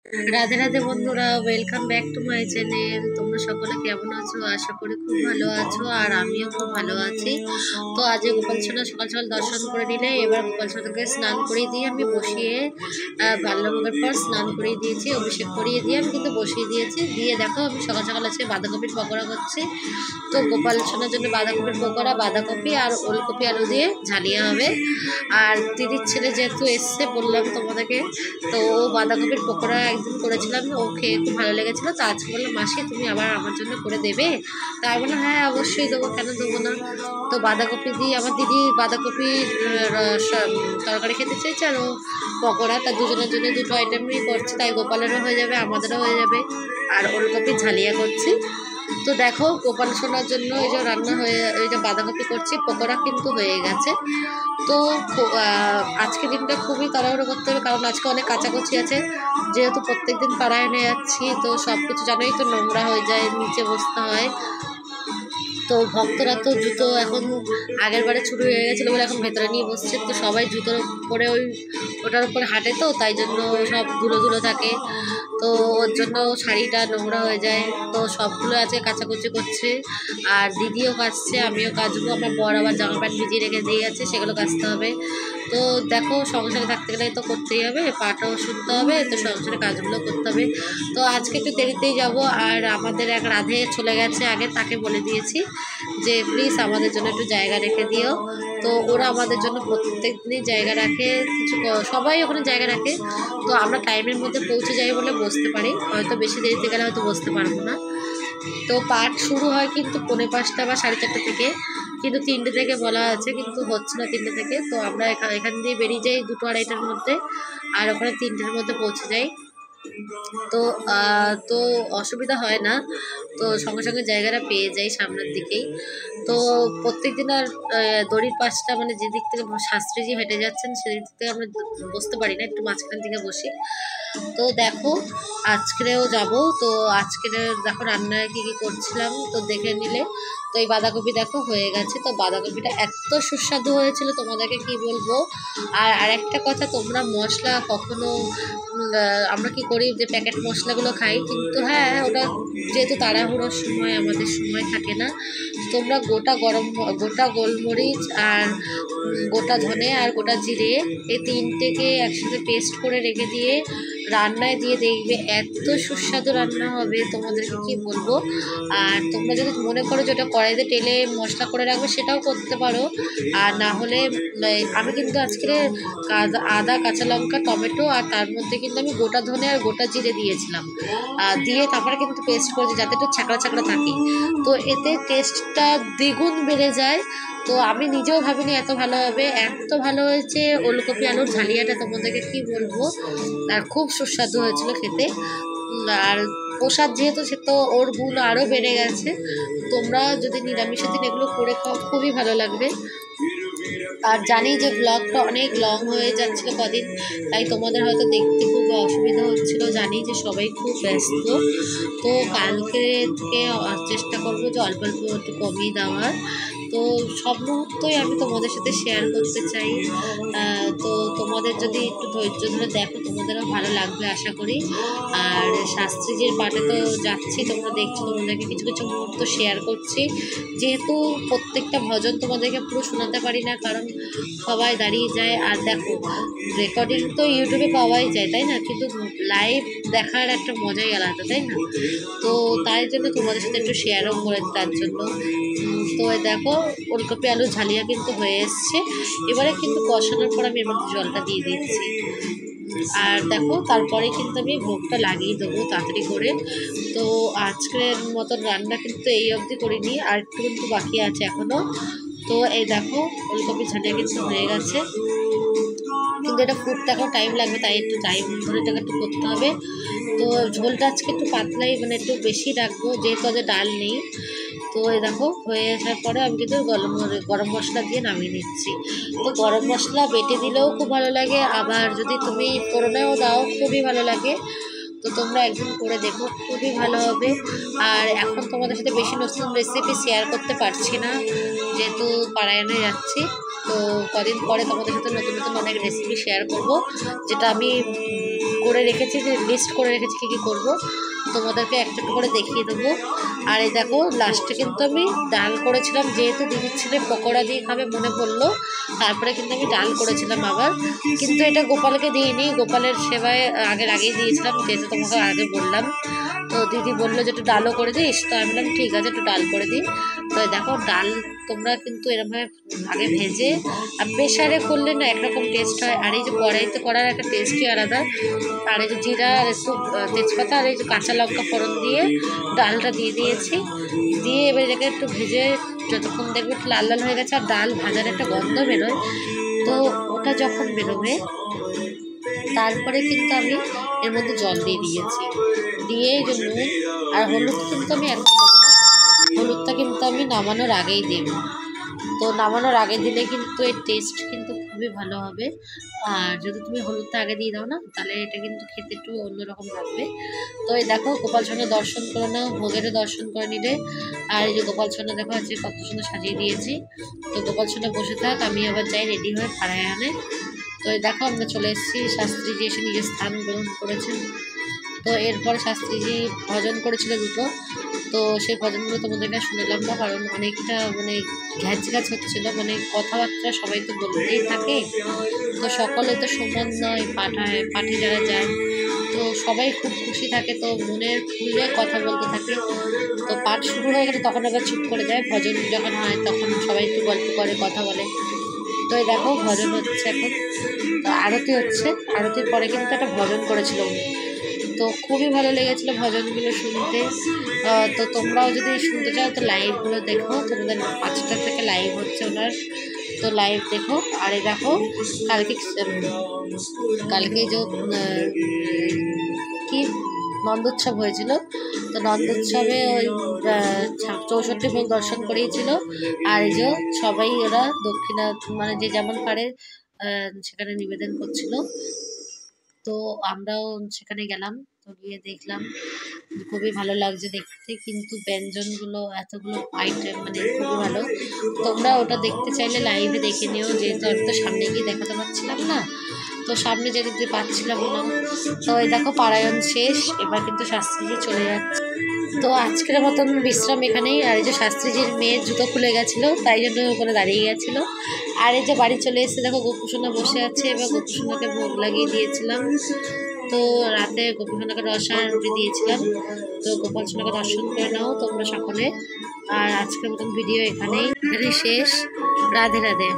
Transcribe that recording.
রাধে রাধে বন্ধুরা, welcome back to my channel. তোমরা সকলে কেমন আছো? আশা করি খুব ভালো আছো, আর আমিও খুব ভালো আছি। তো আজ গোপাল সোনা সকাল সকাল দর্শন করে নিলে, এবার গোপাল সোনাকে স্নান করিয়ে দিয়ে আমি বসিয়ে বাল্যভোগের পর স্নান করিয়ে দিয়েছি, অভিষেক করিয়ে দিয়ে আমি কিন্তু বসিয়ে দিয়েছি। দিয়ে দেখো আমি সকাল সকাল আজকে বাঁধাকপির পকোড়া করছি। তো গোপাল সোনার জন্য বাঁধাকপির পকোড়া, বাঁধাকপি আর ওলকপি আলু দিয়ে ঝালিয়ে হবে। আর দিদির ছেলে যেহেতু এসছে বললাম তোমাদেরকে, তো ও বাঁধাকপির পকোড়া একদিন করেছিলাম, ও খেয়ে খুব ভালো লেগেছিলো। তো আজকে বললাম, মাসি তুমি আবার আমার জন্য করে দেবে? তাই বললাম হ্যাঁ অবশ্যই দেবো, কেন দেবো না। তো বাঁধাকপি দিয়ে আমার দিদি বাঁধাকপি তরকারি খেতে চেয়েছে, আর ও পকোড়া, তার দুজনের জন্য দুটো আইটেমই করছি। তাই গোপালেরও হয়ে যাবে, আমাদেরও হয়ে যাবে। আর ওলকপি ঝালিয়া করছি। তো দেখো গোপাল সোনার জন্য এই যে রান্না হয়ে, এই যে বাঁধাকপি করছি, পকোড়া কিন্তু হয়ে গেছে। তো আজকে দিনটা খুবই তাড়াহুড়ো করতে হবে, কারণ আজকে অনেক কাচাকুচি আছে। যেহেতু প্রত্যেকদিন পাড়ায়নে যাচ্ছি, তো সব কিছু জানোই তো, নোংরা হয়ে যায়, নিচে বসতে হয়। তো ভক্তরা তো জুতো এখন আগের বারে চুরি হয়ে গেছিলো বলে এখন ভেতরে নিয়ে বসছে। তো সবাই জুতোর উপরে ওটার উপরে হাঁটে, তো তাই জন্য সব ধুলো ধুলো থাকে। তো ওর জন্য শাড়িটা নোংরা হয়ে যায়। তো সবগুলো আছে কাচাকুচি করছে, আর দিদিও কাচছে, আমিও কাচবো। আমার বর আবার জামা প্যান্ট ভিজিয়ে রেখে দিয়ে গেছে, সেগুলো কাচতে হবে। তো দেখো সংসারে থাকতে গেলে তো করতেই হবে, পাটাও শুনতে হবে, তো সংসারে কাজগুলো করতে হবে। তো আজকে একটু দেরিতেই যাব। আর আমাদের এক রাধে চলে গেছে আগে, তাকে বলে দিয়েছি যে প্লিজ আমাদের জন্য একটু জায়গা রেখে দিও। তো ওরা আমাদের জন্য প্রত্যেক দিনই জায়গা রাখে, সবাই ওখানে জায়গা রাখে। তো আমরা টাইমের মধ্যে পৌঁছে যাই বলে বসতে পারি, হয়তো বেশি দেরিতে গেলে হয়তো বসতে পারবো না। তো পাঠ শুরু হয় কিন্তু 5:45 বা 4:30 থেকে, কিন্তু 3টে থেকে বলা আছে, কিন্তু হচ্ছে না 3টে থেকে। তো আমরা এখান দিয়ে বেরিয়ে যাই 2-2:30টার মধ্যে, আর ওখানে 3টের মধ্যে পৌঁছে যাই। তো তো অসুবিধা হয় না, তো সঙ্গে সঙ্গে জায়গাটা পেয়ে যাই সামনের দিকেই। তো প্রত্যেক দিন আর দড়ির পাশটা, মানে যেদিক থেকে শাস্ত্রীজি হেঁটে যাচ্ছেন সেদিক থেকে আমরা বসতে পারি না, একটু মাঝখান থেকে বসি। তো দেখো আজকেও যাব। তো আজকের দেখো রান্নায় কী কী করছিলাম তো দেখে নিলে। তো এই বাঁধাকপি দেখো হয়ে গেছে। তো বাঁধাকপিটা এত সুস্বাদু হয়েছিল, তোমাদেরকে কি বলবো। আর আরেকটা কথা, তোমরা মশলা কখনো আমরা কি করি যে প্যাকেট মশলাগুলো খাই, কিন্তু হ্যাঁ ওটা যেহেতু তাড়াহুড়োর সময় আমাদের সময় থাকে না। তোমরা গোটা গোলমরিচ আর গোটা ধনে আর গোটা জিরে, এই 3টেকে একসাথে পেস্ট করে রেখে দিয়ে রান্নায় দিয়ে দেখবে, এত সুস্বাদু রান্না হবে, তোমাদেরকে কি বলবো। আর তোমরা যদি মনে করো যে ওটা কড়াইতে টেলে মশলা করে রাখবে, সেটাও করতে পারো। আর না হলে আমি কিন্তু আজকে আদা, কাঁচা লঙ্কা, টমেটো, আর তার মধ্যে কিন্তু আমি গোটা ধনে আর গোটা জিরে দিয়েছিলাম, দিয়ে তারপরে কিন্তু পেস্ট করেছি, যাতে একটু ছ্যাঁকড়া ছ্যাঁকড়া থাকে। তো এতে টেস্টটা দ্বিগুণ বেড়ে যায়। তো আমি নিজেও ভাবিনি এত ভালো হবে, এত ভালো হয়েছে। ওলকপি আলুর ঝালিয়াটা তোমাদেরকে কি বলবো, আর খুব সুস্বাদু হয়েছিল খেতে। আর প্রসাদ যেহেতু, সে তো ওর গুণ আরও বেড়ে গেছে। তোমরা যদি নিরামিষের দিন এগুলো করে খাও, খুবই ভালো লাগবে। আর জানি যে ব্লগটা অনেক লং হয়ে যাচ্ছিলো কদিন, তাই তোমাদের হয়তো দেখতে খুব অসুবিধা হচ্ছিল, জানি যে সবাই খুব ব্যস্ত। তো কালকে থেকে চেষ্টা করবো যে অল্প অল্প একটু কমিয়ে দেওয়ার। তো সব মুহূর্তই আমি তোমাদের সাথে শেয়ার করতে চাই। তো তোমাদের যদি একটু ধৈর্য ধরে দেখো, তোমাদেরও ভালো লাগবে আশা করি। আর শাস্ত্রীজির পাঠে তো যাচ্ছি, তোমরা দেখছো, তোমাদেরকে কিছু কিছু মুহূর্ত শেয়ার করছি। যেহেতু প্রত্যেকটা ভজন তোমাদেরকে পুরো শোনাতে পারি না, কারণ সবাই দাঁড়িয়ে যায়। আর দেখো রেকর্ডিং তো ইউটিউবে পাওয়াই যায়, তাই না, কিন্তু লাইভ দেখার একটা মজাই আলাদা, তাই না। তো তাই জন্য তোমাদের সাথে একটু শেয়ারও করে তার জন্য। তো দেখো ওলকপি আলু ঝালিয়া কিন্তু হয়ে এসছে। এবারে কিন্তু কষানোর পর আমি এর মধ্যে জলটা দিয়ে দিচ্ছি। আর দেখো তারপরে কিন্তু আমি ভোগটা লাগিয়ে দেবো তাড়াতাড়ি করে। তো আজকের মতন রান্না কিন্তু এই অবধি করিনি, আর একটু কিন্তু বাকি আছে এখনও। তো এই দেখো ওলকপি ঝালিয়া কিন্তু হয়ে গেছে, কিন্তু এটা ফুটতে এখন টাইম লাগবে, তাই একটু টাইম ধরে এটাকে একটু করতে হবে। তো ঝোলটা আজকে একটু পাতলাই, মানে একটু বেশি রাখবো, যেহেতু আজ ডাল নেই। তো এই দেখো হয়ে আসার পরে আমি কিন্তু গরম মশলা দিয়ে নামিয়ে নিচ্ছি। তো গরম মশলা বেটে দিলেও খুব ভালো লাগে, আবার যদি তুমি ফোড়নেও দাও খুবই ভালো লাগে। তো তোমরা একদিন করে দেখো, খুবই ভালো হবে। আর এখন তোমাদের সাথে বেশি নতুন রেসিপি শেয়ার করতে পারছি না, যেহেতু পারায়ণে যাচ্ছি। তো কদিন পরে তোমাদের সাথে নতুন নতুন অনেক রেসিপি শেয়ার করব, যেটা আমি করে রেখেছি, যে লিস্ট করে রেখেছি কী কী করবো, তোমাদেরকে একটা একটু করে দেখিয়ে দেবো। আর এই দেখো লাস্টে কিন্তু আমি ডাল করেছিলাম, যেহেতু দিদির ছেলে পকোড়া দিয়ে খাবে মনে পড়লো, তারপরে কিন্তু আমি ডাল করেছিলাম আবার। কিন্তু এটা গোপালকে দিইনি, গোপালের সেবায় আগেই দিয়েছিলাম, যেহেতু তোমাকে আগে বললাম। তো দিদি বললো যে একটু ডালও করে দিস, তো আমি বললাম ঠিক আছে একটু ডাল করে দিই। তো দেখো ডাল তোমরা কিন্তু এরকমভাবে আগে ভেজে, আর প্রেশারে করলে না একরকম টেস্ট হয়, আর এই যে কড়াইতে করার একটা টেস্টই আলাদা। আর এই যে জিরা আর একটু তেজপাতা আর এই যে কাঁচা লঙ্কা ফোড়ন দিয়ে ডালটা দিয়ে দিয়েছি, দিয়ে এবার এটাকে একটু ভেজে যতক্ষণ দেখবে একটু লাল লাল হয়ে গেছে আর ডাল ভাজার একটা গন্ধ বেরোয়, তো ওটা যখন বেরোবে তারপরে কিন্তু আমি এর মধ্যে জল দিয়ে দিয়েছি, দিয়ে যে নুন আর হলুদ কিন্তু আমি এখন দেবো না, হলুদটা কিন্তু আমি নামানোর আগেই দেব। তো নামানোর আগে দিলে কিন্তু এর টেস্ট কিন্তু খুবই ভালো হবে। আর যদি তুমি হলুদটা আগে দিয়ে দাও না, তাহলে এটা কিন্তু খেতে একটু অন্যরকম লাগবে। তো এই দেখো গোপাল সোনা দর্শন করে নাও, ভোগেরও দর্শন করে নিলে। আর এই যে গোপাল সোনা দেখো আজকে কত সুন্দর সাজিয়ে দিয়েছি। তো গোপাল সোনা বসে থাক, আমি আবার যাই রেডি হয়ে পাড়ায় আনে। তো এই দেখো আমরা চলে এসেছি, শাস্ত্রীজি এসে নিজের স্থান গ্রহণ করেছেন। তো এরপরে শাস্ত্রীজি ভজন করেছিল দুটো, তো সেই ভজনগুলো তোমাদেরকে শুনলাম না, কারণ অনেকটা মানে ঘ্যাচ ঘ্যাচ হচ্ছিলো, মানে কথাবার্তা সবাই তো বলতেই থাকে, তো সকলে তো সমান নয়, পাঠে যারা যায় তো সবাই খুব খুশি থাকে, তো মনের খুলে কথা বলতে থাকে। তো পাঠ শুরু হয়ে গেলে তখন আবার চুপ করে যায়, ভজন যখন হয় তখন সবাই একটু গল্প করে কথা বলে। তো এই দেখো ভজন হচ্ছে এখন, তো আরতি হচ্ছে, আরতির পরে কিন্তু একটা ভজন করেছিল উনি, তো খুবই ভালো লেগেছিলো ভজনগুলো শুনতে। তো তোমরাও যদি শুনতে চাও তো লাইভগুলো দেখো, তোমাদের 5টা থেকে লাইভ হচ্ছে ওনার, তো লাইভ দেখো। আর এই দেখো কালকে যে কি নন্দোৎসব হয়েছিল, তো নন্দোৎসবে ওই 64 ভোগ দর্শন করিয়েছিল। আর এই যে সবাই ওরা দক্ষিণা মানে যে যেমন পারে সেখানে নিবেদন করছিল, তো আমরাও সেখানে গেলাম, তো গিয়ে দেখলাম খুবই ভালো লাগছে দেখতে, কিন্তু ব্যঞ্জনগুলো এতগুলো আইটেম মানে খুবই ভালো। তোমরা ওটা দেখতে চাইলে লাইভে দেখে নিও, যেহেতু আমি তো সামনে গিয়ে দেখাতে পারছিলাম না, তো সামনে যেতে পারছিলাম না। তো এই দেখো পারায়ণ শেষ, এবার কিন্তু শাস্ত্রীজি চলে যাচ্ছে। তো আজকের মতন বিশ্রাম এখানেই। আর এই যে শাস্ত্রীজির মেয়ের জুতো খুলে গেছিলো, তাই জন্য ওখানে দাঁড়িয়ে গেছিলো। আর এই যে বাড়ি চলে এসে দেখো গোপুসোনা বসে আছে, এবার গোপুসোনাকে ভোগ লাগিয়ে দিয়েছিলাম। তো রাতে গোপুসোনাকে রসা রুটি দিয়েছিলাম। তো গোপাল সোনাকে দর্শন করে নাও তোমরা সকলে। আর আজকের মতন ভিডিও এখানেই শেষ। রাধে রাধে।